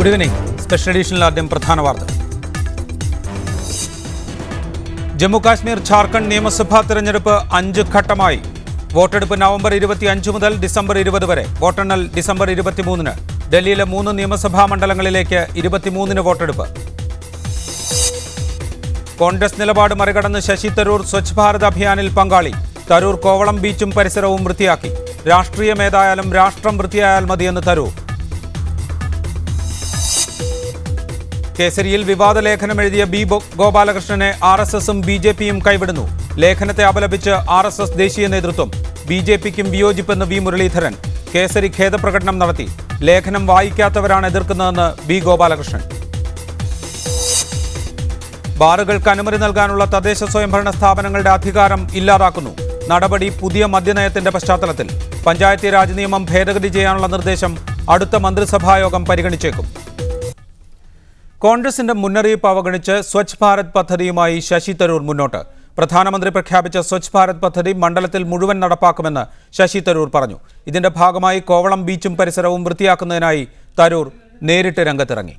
Good evening. Special എഡിഷനിൽ ആദ്യം പ്രധാന വാർത്തകൾ. ജമ്മുകാശ്മീർ ഝാർഖണ്ഡ് നിയമസഭാ തെരഞ്ഞെടുപ്പ് 5 ഘട്ടമായി. വോട്ടെടുപ്പ് നവംബർ 25 മുതൽ ഡിസംബർ 20 വരെ. വോട്ടെണ്ണൽ ഡിസംബർ 23-ന്. ഡൽഹിയിലെ 3 നിയമസഭാ മണ്ഡലങ്ങളിലേക്ക് 23-ന് വോട്ടെടുപ്പ്. കോൺഗ്രസ് നിലപാട് മറികടന്ന് ശശി തരൂർ സ്വച്ഛ് ഭാരത് അഭിയാനിൽ പങ്കാളി. തരൂർ കോവളം ബീച്ചും പരിസരവും വൃത്തിയാക്കി. രാഷ്ട്രീയമേതായാലും രാഷ്ട്രം വൃത്തിയായാൽ മതിയെന്ന് തരൂർ. കേസരിയിൽ വിവാദ ലേഖനം എഴുതിയ ബി ഗോപാലകൃഷ്ണനെ RSSും BJPയും കൈവിടുന്നു. ലേഖനത്തെ അപലപിച്ച് RSS ദേശീയ നേതൃത്വം. BJPക്കും വിയോജിപ്പെന്ന് വി മുരളീധരൻ. കേസരി ഖേദപ്രകടനം നടത്തി. ലേഖനം വായിക്കാത്തവരാണ് എതിർക്കുന്നതെന്ന് ബി ഗോപാലകൃഷ്ണൻ. ബാറുകൾക്ക് അനുമതി നൽകാനുള്ള തദ്ദേശ സ്വയംഭരണ സ്ഥാപനങ്ങളുടെ അധികാരം ഇല്ലാതാക്കുന്നു. നടപടി പുതിയ മദ്യനയത്തിന്റെ പശ്ചാത്തലത്തിൽ. പഞ്ചായത്തി രാജ് നിയമം ഭേദഗതി ചെയ്യാനുള്ള നിർദ്ദേശം അടുത്ത മന്ത്രിസഭായോഗം പരിഗണിച്ചേക്കും. കോൺഗ്രസിന്റെ മുന്നറിയിപ്പ് അവഗണിച്ച് സ്വച്ഛ് ഭാരത് പദ്ധതിയുമായി ശശി തരൂർ മുന്നോട്ട്. പ്രധാനമന്ത്രി പ്രഖ്യാപിച്ച സ്വച്ഛ് ഭാരത് പദ്ധതി മണ്ഡലത്തിൽ മുഴുവൻ നടപ്പാക്കുമെന്ന് ശശി തരൂർ പറഞ്ഞു. ഇതിന്റെ ഭാഗമായി കോവളം ബീച്ചും പരിസരവും വൃത്തിയാക്കുന്നതിനായി തരൂർ നേരിട്ട് രംഗത്തിറങ്ങി.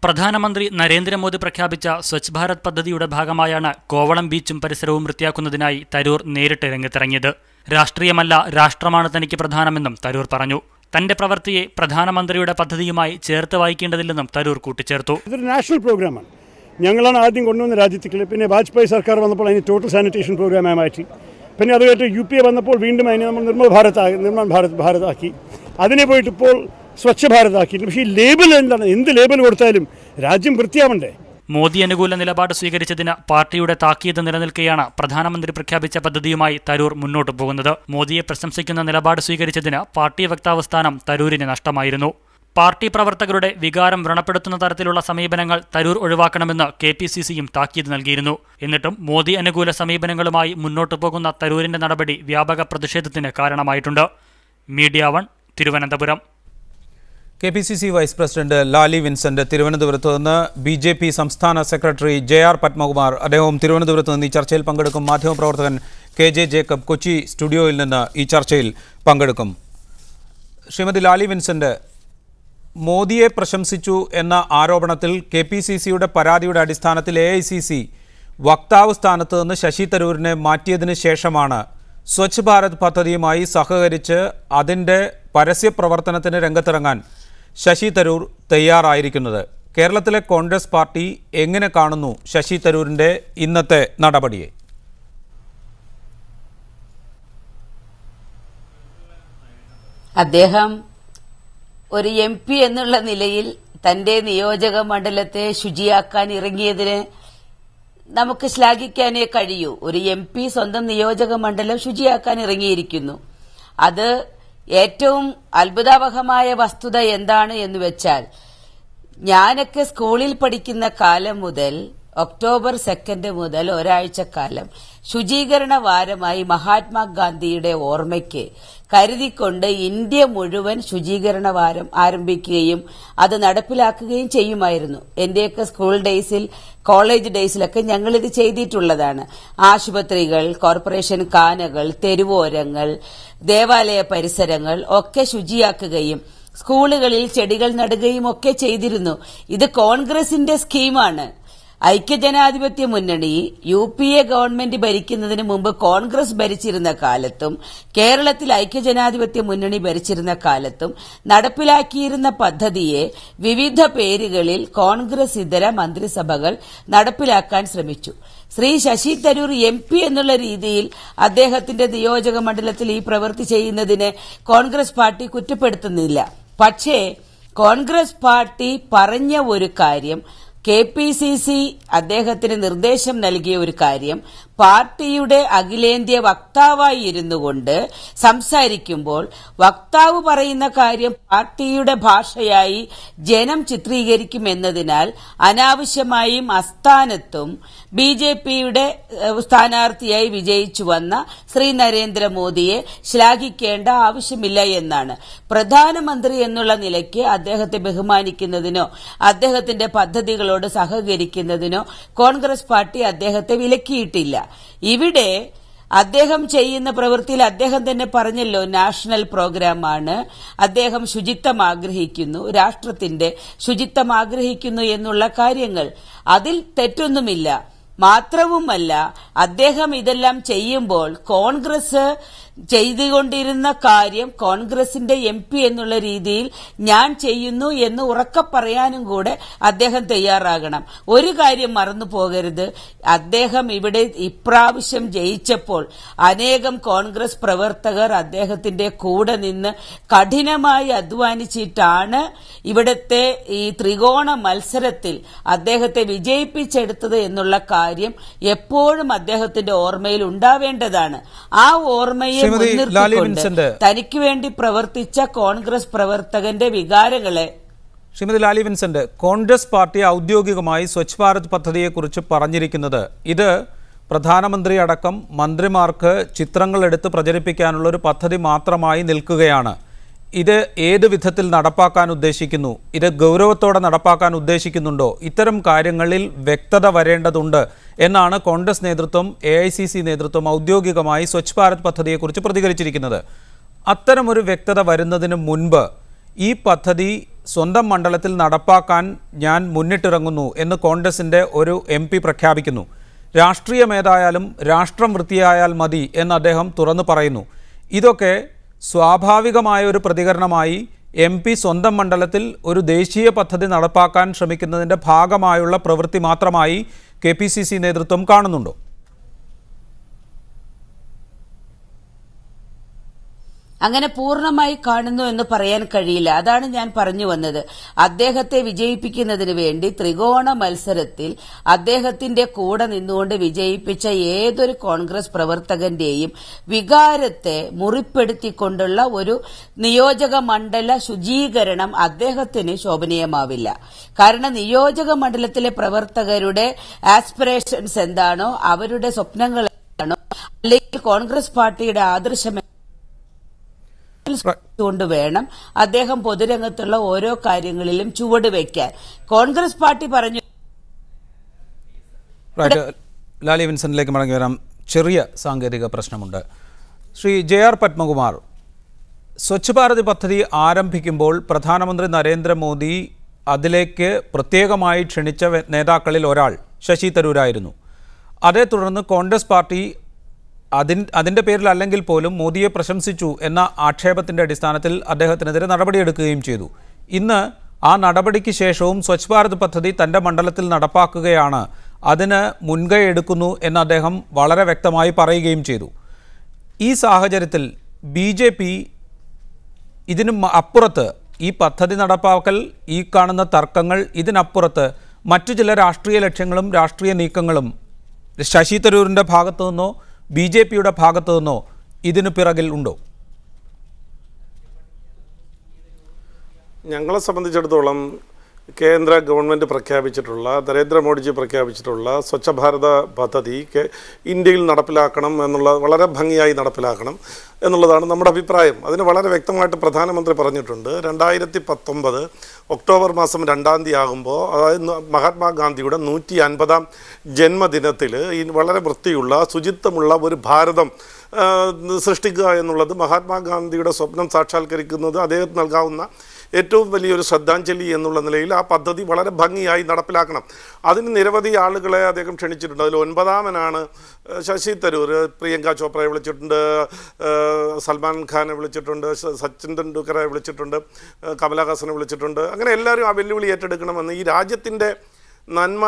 പ്രധാനമന്ത്രി നരേന്ദ്രമോദി പ്രഖ്യാപിച്ച സ്വച്ഛ് ഭാരത് പദ്ധതിയുടെ ഭാഗമായാണ് കോവളം ബീച്ചും പരിസരവും വൃത്തിയാക്കുന്നതിനായി തരൂർ നേരിട്ട് രംഗത്തിറങ്ങിയത്. രാഷ്ട്രീയമല്ല, രാഷ്ട്രമാണ് തനിക്ക് പ്രധാനമെന്നും തരൂർ പറഞ്ഞു. തന്റെ പ്രവൃത്തിയെ പ്രധാനമന്ത്രിയുടെ പദ്ധതിയുമായി ചേർത്ത് വായിക്കേണ്ടതില്ലെന്നും തരൂർ കൂട്ടിച്ചേർത്തു. ഇതൊരു നാഷണൽ പ്രോഗ്രാമാണ്. ഞങ്ങളാണ് ആദ്യം കൊണ്ടുവന്ന രാജ്യത്തേക്ക്. പിന്നെ വാജ്പേയി സർക്കാർ വന്നപ്പോൾ അതിന് ടോട്ടൽ സാനിറ്റേഷൻ പ്രോഗ്രാമായി മാറ്റി. പിന്നെ അത് കഴിഞ്ഞിട്ട് UPA വന്നപ്പോൾ വീണ്ടും അതിനെ നമ്മൾ നിർമ്മൽ ഭാരത് ആക്കി. അതിനെ പോയിട്ട് ഇപ്പോൾ സ്വച്ഛ് ഭാരത് ആക്കി. പക്ഷേ ഈ ലേബൽ എന്താണ്? എന്ത് ലേബൽ കൊടുത്താലും രാജ്യം വൃത്തിയാവണ്ടേ? മോദി അനുകൂല നിലപാട് സ്വീകരിച്ചതിന് പാർട്ടിയുടെ താക്കീത് നിലനിൽക്കെയാണ് പ്രധാനമന്ത്രി പ്രഖ്യാപിച്ച പദ്ധതിയുമായി തരൂർ മുന്നോട്ടു പോകുന്നത്. മോദിയെ പ്രശംസിക്കുന്ന നിലപാട് സ്വീകരിച്ചതിന് പാർട്ടി വക്താവ് സ്ഥാനം തരൂരിന് നഷ്ടമായിരുന്നു. പാർട്ടി പ്രവർത്തകരുടെ വികാരം വ്രണപ്പെടുത്തുന്ന തരത്തിലുള്ള സമീപനങ്ങൾ തരൂർ ഒഴിവാക്കണമെന്ന് KPCCയും താക്കീത് നൽകിയിരുന്നു. എന്നിട്ടും മോദി അനുകൂല സമീപനങ്ങളുമായി മുന്നോട്ടു പോകുന്ന തരൂരിന്റെ നടപടി വ്യാപക പ്രതിഷേധത്തിന് കാരണമായിട്ടുണ്ട്. Media 1 Thiruvananthapuram. KPCC vice president Lali Vincent തിരുവനന്തപുരത്ത് നിന്ന്. BJP സംസ്ഥാന സെക്രട്ടറി JR പത്മകുമാർ, അദ്ദേഹവും തിരുവനന്തപുരത്ത് നിന്ന് ഈ ചർച്ചയിൽ പങ്കെടുക്കും. മാധ്യമപ്രവർത്തകൻ KJ ജേക്കബ് കൊച്ചി സ്റ്റുഡിയോയിൽ നിന്ന് ഈ ചർച്ചയിൽ പങ്കെടുക്കും. ശ്രീമതി ലാലി വിൻസെന്റ്, മോദിയെ പ്രശംസിച്ചു എന്ന ആരോപണത്തിൽ KPCCയുടെ പരാതിയുടെ അടിസ്ഥാനത്തിൽ AICC വക്താവ് സ്ഥാനത്ത് നിന്ന് ശശി തരൂരിനെ മാറ്റിയതിനു ശേഷമാണ് സ്വച്ഛ് ഭാരത് പദ്ധതിയുമായി സഹകരിച്ച് അതിൻ്റെ പരസ്യപ്രവർത്തനത്തിന് രംഗത്തിറങ്ങാൻ ശശി തരൂർ തയ്യാറായിരിക്കുന്നത്. കേരളത്തിലെ കോൺഗ്രസ് പാർട്ടി എങ്ങനെ കാണുന്നു ശശി തരൂരിൻ്റെ ഇന്നത്തെ നടപടിയെ? അദ്ദേഹം ഒരു MP എന്നുള്ള നിലയിൽ തന്റെ നിയോജക മണ്ഡലത്തെ ശുചിയാക്കാൻ ഇറങ്ങിയതിന് നമുക്ക് ശ്ലാഘിക്കാനേ കഴിയൂ. ഒരു MP സ്വന്തം നിയോജക മണ്ഡലം ശുചിയാക്കാൻ ഇറങ്ങിയിരിക്കുന്നു. അത് ഏറ്റവും അത്ഭുതാവഹമായ വസ്തുത എന്താണ് എന്ന് വെച്ചാൽ, ഞാനൊക്കെ സ്കൂളിൽ പഠിക്കുന്ന കാലം മുതൽ ഒക്ടോബർ 2 മുതൽ ഒരാഴ്ചക്കാലം ശുചീകരണ വാരമായി മഹാത്മാഗാന്ധിയുടെ ഓർമ്മയ്ക്ക് കരുതിക്കൊണ്ട് ഇന്ത്യ മുഴുവൻ ശുചീകരണ വാരം ആരംഭിക്കുകയും അത് നടപ്പിലാക്കുകയും ചെയ്യുമായിരുന്നു. എന്റെയൊക്കെ സ്കൂൾ ഡേയ്സിൽ, കോളേജ് ഡേയ്സിലൊക്കെ ഞങ്ങളിത് ചെയ്തിട്ടുള്ളതാണ്. ആശുപത്രികൾ, കോർപ്പറേഷൻ കാനകൾ, തെരുവോരങ്ങൾ, ദേവാലയ പരിസരങ്ങൾ ഒക്കെ ശുചിയാക്കുകയും സ്കൂളുകളിൽ ചെടികൾ നടുകയും ഒക്കെ ചെയ്തിരുന്നു. ഇത് കോൺഗ്രസിന്റെ സ്കീമാണ്. ഐക്യജനാധിപത്യ മുന്നണി UPA ഗവൺമെന്റ് ഭരിക്കുന്നതിന് മുമ്പ് കോൺഗ്രസ് ഭരിച്ചിരുന്ന കാലത്തും കേരളത്തിൽ ഐക്യജനാധിപത്യ മുന്നണി ഭരിച്ചിരുന്ന കാലത്തും നടപ്പിലാക്കിയിരുന്ന പദ്ധതിയെ വിവിധ പേരുകളിൽ കോൺഗ്രസ് ഇതര മന്ത്രിസഭകൾ നടപ്പിലാക്കാൻ ശ്രമിച്ചു. ശ്രീ ശശി തരൂർ MP എന്നുള്ള രീതിയിൽ അദ്ദേഹത്തിന്റെ നിയോജക മണ്ഡലത്തിൽ ഈ പ്രവൃത്തി ചെയ്യുന്നതിനെ കോൺഗ്രസ് പാർട്ടി കുറ്റപ്പെടുത്തുന്നില്ല. പക്ഷേ കോൺഗ്രസ് പാർട്ടി പറഞ്ഞ ഒരു കാര്യം, KPCC അദ്ദേഹത്തിന് നിർദ്ദേശം നൽകിയ ഒരു കാര്യം, പാർട്ടിയുടെ അഖിലേന്ത്യാ വക്താവായി ഇരുന്നു കൊണ്ട് സംസാരിക്കുമ്പോൾ വക്താവ് പറയുന്ന കാര്യം പാർട്ടിയുടെ ഭാഷയായി ജനം ചിത്രീകരിക്കുമെന്നതിനാൽ അനാവശ്യമായും അസ്ഥാനത്തും BJPയുടെ സ്ഥാനാർത്ഥിയായി വിജയിച്ചു വന്ന ശ്രീ നരേന്ദ്രമോദിയെ ശ്ലാഘിക്കേണ്ട ആവശ്യമില്ല എന്നാണ്. പ്രധാനമന്ത്രി എന്നുള്ള നിലയ്ക്ക് അദ്ദേഹത്തെ ബഹുമാനിക്കുന്നതിനോ അദ്ദേഹത്തിന്റെ പദ്ധതികളോട് സഹകരിക്കുന്നതിനോ കോൺഗ്രസ് പാർട്ടി അദ്ദേഹത്തെ വിലക്കിയിട്ടില്ല. ഇവിടെ അദ്ദേഹം ചെയ്യുന്ന പ്രവൃത്തിയിൽ അദ്ദേഹം തന്നെ പറഞ്ഞല്ലോ, നാഷണൽ പ്രോഗ്രാമാണ്, അദ്ദേഹം ശുചിത്വം ആഗ്രഹിക്കുന്നു, രാഷ്ട്രത്തിന്റെ ശുചിത്വം ആഗ്രഹിക്കുന്നു എന്നുള്ള കാര്യങ്ങൾ. അതിൽ തെറ്റൊന്നുമില്ല. മാത്രവുമല്ല, അദ്ദേഹം ഇതെല്ലാം ചെയ്യുമ്പോൾ കോൺഗ്രസ് ചെയ്തുകൊണ്ടിരുന്ന കാര്യം കോൺഗ്രസിന്റെ MP എന്നുള്ള രീതിയിൽ ഞാൻ ചെയ്യുന്നു എന്ന് ഉറക്കെ പറയാനും കൂടെ അദ്ദേഹം തയ്യാറാകണം. ഒരു കാര്യം മറന്നു പോകരുത്, അദ്ദേഹം ഇവിടെ ഇപ്രാവശ്യം ജയിച്ചപ്പോൾ അനേകം കോൺഗ്രസ് പ്രവർത്തകർ അദ്ദേഹത്തിന്റെ കൂടെ നിന്ന് കഠിനമായി അധ്വാനിച്ചിട്ടാണ് ഇവിടുത്തെ ഈ ത്രികോണ മത്സരത്തിൽ അദ്ദേഹത്തെ വിജയിപ്പിച്ചെടുത്തത് എന്നുള്ള കാര്യം എപ്പോഴും അദ്ദേഹത്തിന്റെ ഓർമ്മയിൽ ഉണ്ടാവേണ്ടതാണ്. ആ ഓർമ്മയെ മുൻനിർത്തിക്കൊണ്ട് തനിക്ക് വേണ്ടി പ്രവർത്തിച്ച കോൺഗ്രസ് പ്രവർത്തകന്റെ വികാരങ്ങളെ. ശ്രീമതി ലാലി വിൻസെന്റ്, കോൺഗ്രസ് പാർട്ടി ഔദ്യോഗികമായി സ്വച്ഛ് ഭാരത് പദ്ധതിയെക്കുറിച്ച് പറഞ്ഞിരിക്കുന്നത് ഇത് പ്രധാനമന്ത്രി അടക്കം മന്ത്രിമാർക്ക് ചിത്രങ്ങൾ എടുത്ത് പ്രചരിപ്പിക്കാനുള്ള ഒരു പദ്ധതി മാത്രമായി നിൽക്കുകയാണ്. ഇത് ഏത് വിധത്തിൽ നടപ്പാക്കാൻ ഉദ്ദേശിക്കുന്നു, ഇത് ഗൗരവത്തോടെ നടപ്പാക്കാൻ ഉദ്ദേശിക്കുന്നുണ്ടോ, ഇത്തരം കാര്യങ്ങളിൽ വ്യക്തത വരേണ്ടതുണ്ട് എന്നാണ് കോൺഗ്രസ് നേതൃത്വം, AICC നേതൃത്വം ഔദ്യോഗികമായി സ്വച്ഛ് ഭാരത് പദ്ധതിയെക്കുറിച്ച് പ്രതികരിച്ചിരിക്കുന്നത്. അത്തരമൊരു വ്യക്തത വരുന്നതിന് മുൻപ് ഈ പദ്ധതി സ്വന്തം മണ്ഡലത്തിൽ നടപ്പാക്കാൻ ഞാൻ മുന്നിട്ടിറങ്ങുന്നു എന്ന് കോൺഗ്രസിൻ്റെ ഒരു MP പ്രഖ്യാപിക്കുന്നു. രാഷ്ട്രീയമേതായാലും രാഷ്ട്രം വൃത്തിയായാൽ മതി എന്ന് അദ്ദേഹം തുറന്നു പറയുന്നു. ഇതൊക്കെ സ്വാഭാവികമായ ഒരു പ്രതികരണമായി MP സ്വന്തം മണ്ഡലത്തിൽ ഒരു ദേശീയ പദ്ധതി നടപ്പാക്കാൻ ശ്രമിക്കുന്നതിൻ്റെ ഭാഗമായുള്ള പ്രവൃത്തി മാത്രമായി KPCC നേതൃത്വം കാണുന്നുണ്ടോ? അങ്ങനെ പൂർണ്ണമായി കാണുന്നു എന്ന് പറയാൻ കഴിയില്ല. അതാണ് ഞാൻ പറഞ്ഞു വന്നത്. അദ്ദേഹത്തെ വിജയിപ്പിക്കുന്നതിന് വേണ്ടി ത്രികോണ മത്സരത്തിൽ അദ്ദേഹത്തിന്റെ കൂടെ നിന്നുകൊണ്ട് വിജയിപ്പിച്ച ഏതൊരു കോൺഗ്രസ് പ്രവർത്തകന്റെയും വികാരത്തെ മുറിപ്പെടുത്തിക്കൊണ്ടുള്ള ഒരു നിയോജക മണ്ഡല ശുചീകരണം അദ്ദേഹത്തിന് ശോഭനീയമാവില്ല. കാരണം നിയോജക മണ്ഡലത്തിലെ പ്രവർത്തകരുടെ ആസ്പിറേഷൻസ് എന്താണോ, അവരുടെ സ്വപ്നങ്ങൾ എന്താണോ, അല്ലെങ്കിൽ കോൺഗ്രസ് പാർട്ടിയുടെ ആദർശം കൊണ്ട് വേണം അദ്ദേഹം പൊതുരംഗത്തുള്ള ഓരോ കാര്യങ്ങളിലും ചുവട് വയ്ക്കാൻ. കോൺഗ്രസ് പാർട്ടി പറഞ്ഞു. ലാലി വിൻസെന്റിലേക്ക് മടങ്ങി വരാം. ചെറിയ സാങ്കേതിക പ്രശ്നമുണ്ട്. ശ്രീ JR പത്മകുമാർ, സ്വച്ഛ് ഭാരത് പദ്ധതി ആരംഭിക്കുമ്പോൾ പ്രധാനമന്ത്രി നരേന്ദ്രമോദി അതിലേക്ക് പ്രത്യേകമായി ക്ഷണിച്ച നേതാക്കളിൽ ഒരാൾ ശശി തരൂരായിരുന്നു. അതേ തുടർന്ന് കോൺഗ്രസ് പാർട്ടി അതിൻ്റെ പേരിൽ അല്ലെങ്കിൽ പോലും മോദിയെ പ്രശംസിച്ചു എന്ന ആക്ഷേപത്തിൻ്റെ അടിസ്ഥാനത്തിൽ അദ്ദേഹത്തിനെതിരെ നടപടിയെടുക്കുകയും ചെയ്തു. ഇന്ന് ആ നടപടിക്ക് ശേഷവും സ്വച്ഛ് ഭാരത് പദ്ധതി തൻ്റെ മണ്ഡലത്തിൽ നടപ്പാക്കുകയാണ്, അതിന് മുൻകൈ എടുക്കുന്നു എന്ന് അദ്ദേഹം വളരെ വ്യക്തമായി പറയുകയും ചെയ്തു. ഈ സാഹചര്യത്തിൽ BJP ഇതിനും അപ്പുറത്ത് ഈ പദ്ധതി നടപ്പാക്കൽ, ഈ കാണുന്ന തർക്കങ്ങൾ, ഇതിനപ്പുറത്ത് മറ്റു ചില രാഷ്ട്രീയ ലക്ഷ്യങ്ങളും രാഷ്ട്രീയ നീക്കങ്ങളും ശശി തരൂരിൻ്റെ ഭാഗത്തു നിന്നോ BJPയുടെ ഭാഗത്തു നിന്നോ ഇതിനു പിറകിൽ ഉണ്ടോ? ഞങ്ങളെ സംബന്ധിച്ചിടത്തോളം കേന്ദ്ര ഗവൺമെൻറ് പ്രഖ്യാപിച്ചിട്ടുള്ള, നരേന്ദ്രമോദിജി പ്രഖ്യാപിച്ചിട്ടുള്ള സ്വച്ഛ ഭാരത പദ്ധതി ഇന്ത്യയിൽ നടപ്പിലാക്കണം എന്നുള്ള, വളരെ ഭംഗിയായി നടപ്പിലാക്കണം എന്നുള്ളതാണ് നമ്മുടെ അഭിപ്രായം. അതിന് വളരെ വ്യക്തമായിട്ട് പ്രധാനമന്ത്രി പറഞ്ഞിട്ടുണ്ട്. 2019 ഒക്ടോബർ മാസം 2-ാം തീയതി ആകുമ്പോൾ, അതായത് മഹാത്മാഗാന്ധിയുടെ 150-ാം ജന്മദിനത്തിൽ ഈ വളരെ വൃത്തിയുള്ള ശുചിത്വമുള്ള ഒരു ഭാരതം സൃഷ്ടിക്കുക എന്നുള്ളത് മഹാത്മാഗാന്ധിയുടെ സ്വപ്നം സാക്ഷാത്കരിക്കുന്നത് അദ്ദേഹത്തിന് നൽകാവുന്ന ഏറ്റവും വലിയൊരു ശ്രദ്ധാഞ്ജലി എന്നുള്ള നിലയിൽ ആ പദ്ധതി വളരെ ഭംഗിയായി നടപ്പിലാക്കണം. അതിന് നിരവധി ആളുകളെ അദ്ദേഹം ക്ഷണിച്ചിട്ടുണ്ട്. അതിൽ 9-ാമനാണ് ശശി തരൂർ. പ്രിയങ്ക ചോപ്രയെ വിളിച്ചിട്ടുണ്ട്, സൽമാൻ ഖാനെ വിളിച്ചിട്ടുണ്ട്, സച്ചിൻ തെണ്ടുൽക്കറെ വിളിച്ചിട്ടുണ്ട്, കമലഹാസനെ വിളിച്ചിട്ടുണ്ട്. അങ്ങനെ എല്ലാവരും ആ വെല്ലുവിളി ഏറ്റെടുക്കണമെന്ന്, ഈ രാജ്യത്തിൻ്റെ നന്മ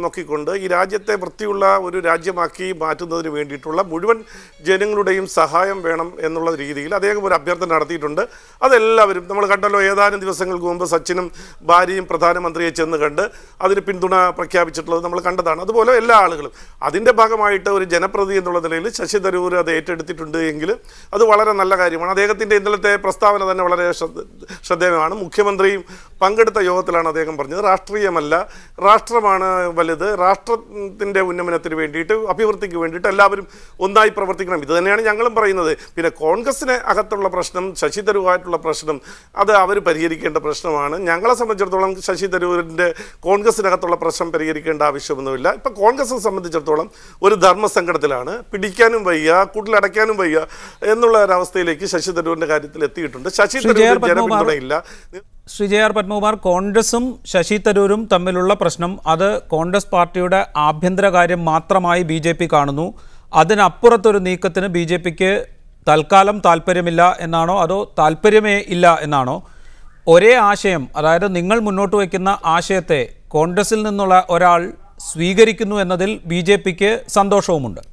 നോക്കിക്കൊണ്ട് ഈ രാജ്യത്തെ വൃത്തിയുള്ള ഒരു രാജ്യമാക്കി മാറ്റുന്നതിന് വേണ്ടിയിട്ടുള്ള മുഴുവൻ ജനങ്ങളുടെയും സഹായം വേണം എന്നുള്ള രീതിയിൽ അദ്ദേഹം ഒരു അഭ്യർത്ഥന നടത്തിയിട്ടുണ്ട്. അതെല്ലാവരും നമ്മൾ കണ്ടല്ലോ. ഏതാനും ദിവസങ്ങൾക്ക് മുമ്പ് സച്ചിനും ഭാര്യയും പ്രധാനമന്ത്രിയെ ചെന്ന് കണ്ട് അതിന് പിന്തുണ പ്രഖ്യാപിച്ചിട്ടുള്ളത് നമ്മൾ കണ്ടതാണ്. അതുപോലെ എല്ലാ ആളുകളും അതിൻ്റെ ഭാഗമായിട്ട് ഒരു ജനപ്രതിനിധി എന്നുള്ള നിലയിൽ ശശി തരൂർ അത് ഏറ്റെടുത്തിട്ടുണ്ട് എങ്കിൽ അത് വളരെ നല്ല കാര്യമാണ്. അദ്ദേഹത്തിൻ്റെ ഇന്നലത്തെ പ്രസ്താവന തന്നെ വളരെ ശ്രദ്ധേയമാണ്. മുഖ്യമന്ത്രിയും പങ്കെടുത്ത യോഗത്തിലാണ് അദ്ദേഹം പറഞ്ഞത്, രാഷ്ട്രീയമല്ല, രാഷ്ട്രമാണ് വലുത്, രാഷ്ട്രത്തിൻ്റെ ഉന്നമനത്തിന് വേണ്ടിയിട്ട് അഭിവൃദ്ധിക്ക് വേണ്ടിയിട്ട് എല്ലാവരും ഒന്നായി പ്രവർത്തിക്കണം. ഇത് തന്നെയാണ് ഞങ്ങളും പറയുന്നത്. പിന്നെ കോൺഗ്രസിന് അകത്തുള്ള പ്രശ്നം, ശശി തരൂരുമായിട്ടുള്ള പ്രശ്നം, അത് അവർ പരിഹരിക്കേണ്ട പ്രശ്നമാണ്. ഞങ്ങളെ സംബന്ധിച്ചിടത്തോളം ശശി തരൂരിൻ്റെ കോൺഗ്രസിനകത്തുള്ള പ്രശ്നം പരിഹരിക്കേണ്ട ആവശ്യമൊന്നുമില്ല. ഇപ്പം കോൺഗ്രസിനെ സംബന്ധിച്ചിടത്തോളം ഒരു ധർമ്മസങ്കടത്തിലാണ്. പിടിക്കാനും വയ്യ, കൂട്ടിലടയ്ക്കാനും വയ്യ എന്നുള്ള ഒരവസ്ഥയിലേക്ക് ശശി തരൂരിൻ്റെ കാര്യത്തിൽ എത്തിയിട്ടുണ്ട്. ശശി തരൂർ ജനപിന്തുണയില്ല. ശ്രീ ജെ ആർ പത്മകുമാർ, കോൺഗ്രസും ശശി തരൂരും തമ്മിലുള്ള പ്രശ്നം അത് കോൺഗ്രസ് പാർട്ടിയുടെ ആഭ്യന്തര കാര്യം മാത്രമായി BJP കാണുന്നു. അതിനപ്പുറത്തൊരു നീക്കത്തിന് BJPക്ക് തൽക്കാലം താല്പര്യമില്ല എന്നാണോ, അതോ താല്പര്യമേ ഇല്ല എന്നാണോ? ഒരേ ആശയം, അതായത് നിങ്ങൾ മുന്നോട്ട് വയ്ക്കുന്ന ആശയത്തെ കോൺഗ്രസിൽ നിന്നുള്ള ഒരാൾ സ്വീകരിക്കുന്നു എന്നതിൽ BJPക്ക് സന്തോഷവുമുണ്ട്.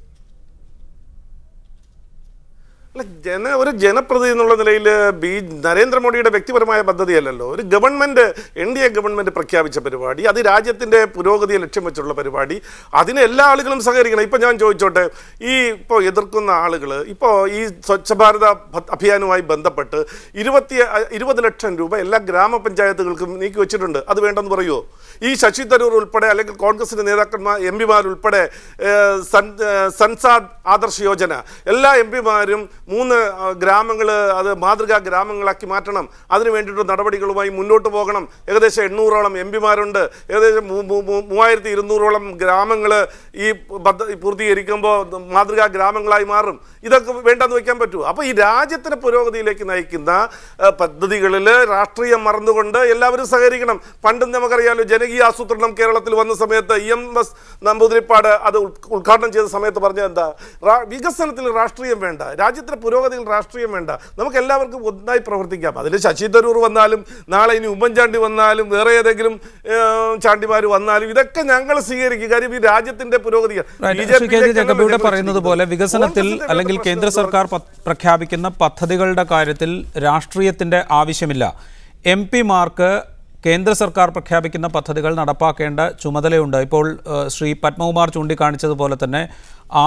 അല്ല, ഒരു ജനപ്രതിനിധി എന്നുള്ള നിലയിൽ നരേന്ദ്രമോദിയുടെ വ്യക്തിപരമായ പദ്ധതിയല്ലല്ലോ. ഒരു ഗവൺമെൻറ്, NDA ഗവൺമെൻറ് പ്രഖ്യാപിച്ച പരിപാടി, അത് രാജ്യത്തിൻ്റെ പുരോഗതിയെ ലക്ഷ്യം വെച്ചുള്ള പരിപാടി. അതിന് എല്ലാ ആളുകളും സഹകരിക്കണം. ഇപ്പം ഞാൻ ചോദിച്ചോട്ടെ, ഇപ്പോൾ എതിർക്കുന്ന ആളുകൾ ഇപ്പോൾ ഈ സ്വച്ഛ ഭാരത അഭിയാനുമായി ബന്ധപ്പെട്ട് 20 ലക്ഷം രൂപ എല്ലാ ഗ്രാമപഞ്ചായത്തുകൾക്കും നീക്കി വെച്ചിട്ടുണ്ട്. അത് വേണ്ടെന്ന് പറയുമോ? ഈ ശശി തരൂർ ഉൾപ്പെടെ, അല്ലെങ്കിൽ കോൺഗ്രസിൻ്റെ നേതാക്കന്മാർ, MP ഉൾപ്പെടെ, സൻസാദ് ആദർശ് യോജന, എല്ലാ MP-മാരും 3 ഗ്രാമങ്ങൾ അത് മാതൃകാ ഗ്രാമങ്ങളാക്കി മാറ്റണം. അതിനു വേണ്ടിയിട്ട് നടപടികളുമായി മുന്നോട്ട് പോകണം. ഏകദേശം 800ഓളം MP-മാരുണ്ട്. ഏകദേശം 3200ഓളം ഗ്രാമങ്ങൾ ഈ പദ്ധതി പൂർത്തീകരിക്കുമ്പോൾ മാതൃകാ ഗ്രാമങ്ങളായി മാറും. ഇതൊക്കെ വേണ്ടെന്ന് വയ്ക്കാൻ പറ്റുമോ? അപ്പോൾ ഈ രാജ്യത്തിൻ്റെ പുരോഗതിയിലേക്ക് നയിക്കുന്ന പദ്ധതികളിൽ രാഷ്ട്രീയം മറന്നുകൊണ്ട് എല്ലാവരും സഹകരിക്കണം. പണ്ടും നമുക്കറിയാമല്ലോ, ജനകീയ ആസൂത്രണം കേരളത്തിൽ വന്ന സമയത്ത് EMS നമ്പൂതിരിപ്പാട് അത് ഉദ്ഘാടനം ചെയ്ത സമയത്ത് പറഞ്ഞത് എന്താ? വികസനത്തിൽ രാഷ്ട്രീയം വേണ്ട, രാജ്യത്തിൻ്റെ പുരോഗതിയിൽ രാഷ്ട്രീയം വേണ്ട, നമുക്ക് എല്ലാവർക്കും ഒന്നായി പ്രവർത്തിക്കാം. അതിൽ ശശി തരൂർ വന്നാലും, നാളെ ഇനി ഉമ്മൻചാണ്ടി വന്നാലും, വേറെ ഏതെങ്കിലും ചാണ്ടിമാർ വന്നാലും, ഇതൊക്കെ ഞങ്ങൾ സ്വീകരിക്കും. കാര്യം ഈ രാജ്യത്തിൻ്റെ പുരോഗതി പറയുന്നത് പോലെ വികസനത്തിൽ അല്ലെങ്കിൽ കേന്ദ്ര സർക്കാർ പ്രഖ്യാപിക്കുന്ന പദ്ധതികളുടെ കാര്യത്തിൽ രാഷ്ട്രീയത്തിൻ്റെ ആവശ്യമില്ല. MP-മാർക്ക് കേന്ദ്ര സർക്കാർ പ്രഖ്യാപിക്കുന്ന പദ്ധതികൾ നടപ്പാക്കേണ്ട ചുമതലയുണ്ട്. ഇപ്പോൾ ശ്രീ പത്മകുമാർ ചൂണ്ടിക്കാണിച്ചതുപോലെ തന്നെ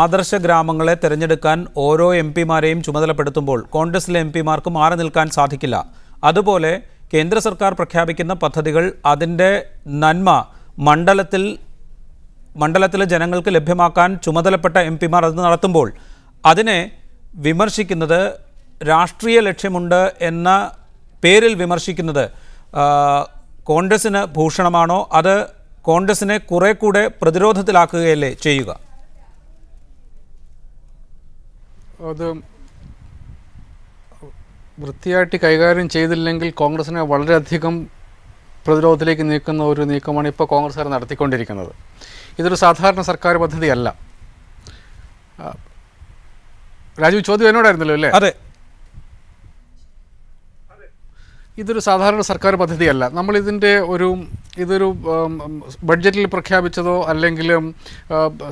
ആദർശ ഗ്രാമങ്ങളെ തിരഞ്ഞെടുക്കാൻ ഓരോ MP-മാരെയും ചുമതലപ്പെടുത്തുമ്പോൾ കോൺഗ്രസിലെ MP-മാർക്ക് മാറി നിൽക്കാൻ സാധിക്കില്ല. അതുപോലെ കേന്ദ്ര സർക്കാർ പ്രഖ്യാപിക്കുന്ന പദ്ധതികൾ അതിൻ്റെ നന്മ മണ്ഡലത്തിലെ ജനങ്ങൾക്ക് ലഭ്യമാക്കാൻ ചുമതലപ്പെട്ട MP-മാർ അത് നടത്തുമ്പോൾ അതിനെ വിമർശിക്കുന്നത്, രാഷ്ട്രീയ ലക്ഷ്യമുണ്ട് എന്ന പേരിൽ വിമർശിക്കുന്നത് കോൺഗ്രസിന് ഭൂഷണമാണോ? അത് കോൺഗ്രസിനെ കുറെ കൂടെ പ്രതിരോധത്തിലാക്കുകയല്ലേ ചെയ്യുക? അത് വൃത്തിയായിട്ട് കൈകാര്യം ചെയ്തില്ലെങ്കിൽ കോൺഗ്രസിനെ വളരെയധികം പ്രതിരോധത്തിലേക്ക് നീക്കുന്ന ഒരു നീക്കമാണ് ഇപ്പോൾ കോൺഗ്രസ്സുകാർ നടത്തിക്കൊണ്ടിരിക്കുന്നത്. ഇതൊരു സാധാരണ സർക്കാർ പദ്ധതിയല്ല. രാജു, ചോദ്യം എന്നോടായിരുന്നല്ലോ അല്ലേ? അതെ. ഇതൊരു സാധാരണ സർക്കാർ പദ്ധതിയല്ല. ഇതൊരു ബഡ്ജറ്റിൽ പ്രഖ്യാപിച്ചതോ അല്ലെങ്കിൽ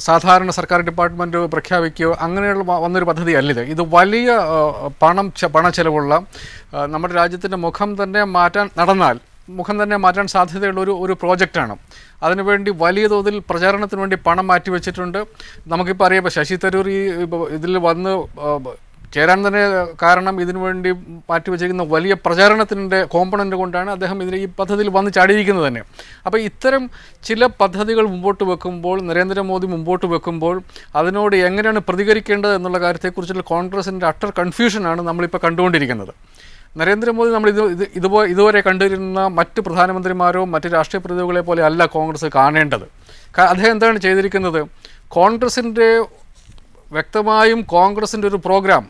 സാധാരണ സർക്കാർ ഡിപ്പാർട്ട്മെൻറ്റ് പ്രഖ്യാപിക്കുകയോ അങ്ങനെയുള്ള വന്നൊരു പദ്ധതിയല്ലിത്. ഇത് വലിയ പണച്ചെലവുള്ള, നമ്മുടെ രാജ്യത്തിൻ്റെ മുഖം തന്നെ മാറ്റാൻ സാധ്യതയുള്ള ഒരു പ്രോജക്റ്റാണ്. അതിനുവേണ്ടി വലിയ തോതിൽ പ്രചാരണത്തിന് വേണ്ടി പണം മാറ്റിവെച്ചിട്ടുണ്ട്. നമുക്കിപ്പോൾ അറിയാം, ശശി തരൂർ ഇതിൽ വന്ന് ചേരാൻ തന്നെ കാരണം ഇതിനുവേണ്ടി മാറ്റിവെച്ചിരിക്കുന്ന വലിയ പ്രചാരണത്തിൻ്റെ കോമ്പണൻ്റ് കൊണ്ടാണ് അദ്ദേഹം ഈ പദ്ധതിയിൽ വന്ന് ചാടിയിരിക്കുന്നത് തന്നെ. അപ്പോൾ ഇത്തരം ചില പദ്ധതികൾ മുമ്പോട്ട് വെക്കുമ്പോൾ, നരേന്ദ്രമോദി മുമ്പോട്ട് വെക്കുമ്പോൾ അതിനോട് എങ്ങനെയാണ് പ്രതികരിക്കേണ്ടത് എന്നുള്ള കാര്യത്തെക്കുറിച്ചുള്ള കോൺഗ്രസിൻ്റെ അട്ടർ കൺഫ്യൂഷനാണ് നമ്മളിപ്പോൾ കണ്ടുകൊണ്ടിരിക്കുന്നത്. നരേന്ദ്രമോദി നമ്മൾ ഇതുവരെ കണ്ടിരുന്ന മറ്റ് പ്രധാനമന്ത്രിമാരോ മറ്റ് രാഷ്ട്രീയ പ്രതിനിധികളെ പോലെ അല്ല കോൺഗ്രസ് കാണേണ്ടത്. അദ്ദേഹം എന്താണ് ചെയ്തിരിക്കുന്നത്? വ്യക്തമായും കോൺഗ്രസിൻ്റെ ഒരു പ്രോഗ്രാം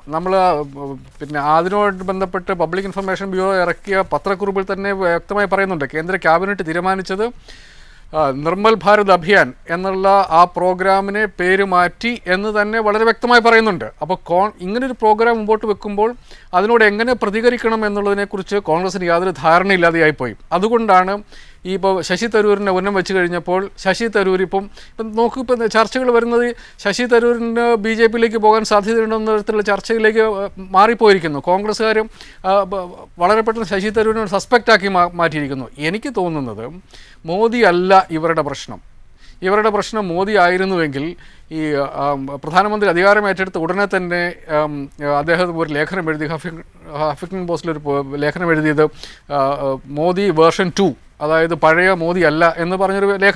അതിനോട് ബന്ധപ്പെട്ട് പബ്ലിക് ഇൻഫർമേഷൻ ബ്യൂറോ ഇറക്കിയ പത്രക്കുറിപ്പിൽ തന്നെ വ്യക്തമായി പറയുന്നുണ്ട്. കേന്ദ്ര ക്യാബിനറ്റ് തീരുമാനിച്ചത് നിർമ്മൽ ഭാരത് അഭിയാൻ എന്നുള്ള ആ പ്രോഗ്രാമിനെ പേര് മാറ്റി എന്ന് തന്നെ വളരെ വ്യക്തമായി പറയുന്നുണ്ട്. അപ്പോൾ ഇങ്ങനൊരു പ്രോഗ്രാം മുമ്പോട്ട് വെക്കുമ്പോൾ അതിനോട് എങ്ങനെ പ്രതികരിക്കണം എന്നുള്ളതിനെക്കുറിച്ച് കോൺഗ്രസിന് യാതൊരു ധാരണയില്ലാതെയായിപ്പോയി. അതുകൊണ്ടാണ് ഇപ്പോൾ ശശി തരൂരിനെ ഉന്നം വെച്ച് കഴിഞ്ഞപ്പോൾ ശശി തരൂർ ഇപ്പം ചർച്ചകൾ വരുന്നത് ശശി തരൂരിന് BJP-യിലേക്ക് പോകാൻ സാധ്യതയുണ്ടെന്ന തരത്തിലുള്ള ചർച്ചയിലേക്ക് മാറിപ്പോയിരിക്കുന്നു. കോൺഗ്രസ്സുകാരും വളരെ പെട്ടെന്ന് ശശി തരൂരിനെ സസ്പെക്റ്റാക്കി മാറ്റിയിരിക്കുന്നു. എനിക്ക് തോന്നുന്നത് മോദി അല്ല ഇവരുടെ പ്രശ്നം. ഇവരുടെ പ്രശ്നം മോദി ആയിരുന്നുവെങ്കിൽ ഈ പ്രധാനമന്ത്രി അധികാരം ഏറ്റെടുത്ത് ഉടനെ തന്നെ അദ്ദേഹം ഒരു ലേഖനം എഴുതി, ഹഫിംഗ്ടൺ പോസ്റ്റിലൊരു ലേഖനം എഴുതിയത് മോദി വേർഷൻ 2, അതായത് പഴയ മോദി അല്ല എന്ന് പറഞ്ഞൊരു ലേഖനം